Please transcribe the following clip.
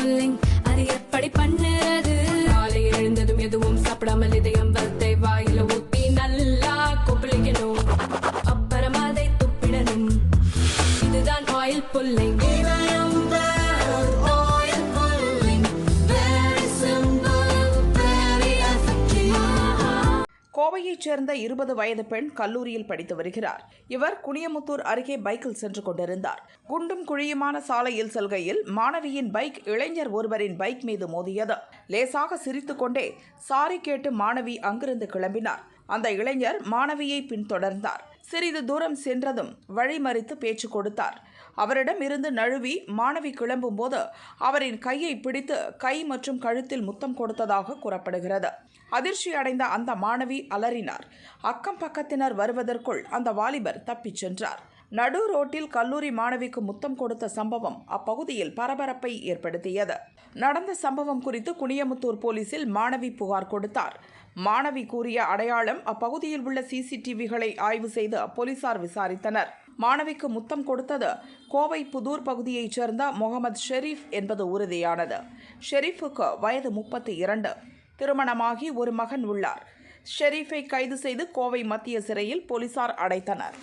Pulling அது எப்படி பண்ணுறது? காலை எழுந்ததும் எதுவும் சாப்பிடாமல் இதயம் வளத்தை வாயில ஊத்தி நல்லா கொப்பளிக்கணும். அப்புறம் அதை துப்பிடணும். இதுதான் ஆயில் புல்லிங். கோவையைச் சேர்ந்த 20 வயது பெண் கல்லூரியில் படித்து வருகிறார். இவர் குனியமுத்தூர் அருகே பைக்கில் சென்று கொண்டிருந்தார். குண்டும் குழியுமான சாலையில் செல்கையில் மாணவியின் பைக் இளைஞர் ஒருவரின் பைக் மீது மோதியது. லேசாக சிரித்துக்கொண்டே சாரி கேட்டு மாணவி அங்கிருந்து கிளம்பினார். அந்த இளைஞர் மாணவியை பின்தொடர்ந்தார். சிறிது தூரம் சென்றதும் வழிமறித்து பேச்சு கொடுத்தார். அவரிடம் இருந்து நழுவி மாணவி கிளம்பும் போது அவரின் கையை பிடித்து கை மற்றும் கழுத்தில் முத்தம் கொடுத்ததாக கூறப்படுகிறது. அதிர்ச்சி அடைந்த அந்த மாணவி அலறினார். அக்கம் பக்கத்தினர் வருவதற்குள் அந்த வாலிபர் தப்பிச் சென்றார். நடு ரோட்டில் கல்லூரி மாணவிக்கு முத்தம் கொடுத்த சம்பவம் அப்பகுதியில் பரபரப்பை ஏற்படுத்தியது. நடந்த சம்பவம் குறித்து குனியமுத்தூர் போலீசில் மாணவி புகார் கொடுத்தார். மாணவி கூறிய அடையாளம் அப்பகுதியில் உள்ள சிசிடிவிகளை ஆய்வு செய்து போலீசார் விசாரித்தனர். மாணவிக்கு முத்தம் கொடுத்தது கோவை புதூர் பகுதியைச் சேர்ந்த முகமது ஷெரீப் என்பது உறுதியானது. ஷெரீஃபுக்கு வயது 32. திருமணமாகி ஒரு மகன் உள்ளார். ஷெரீஃபை கைது செய்து கோவை மத்திய சிறையில் போலீசார் அடைத்தனர்.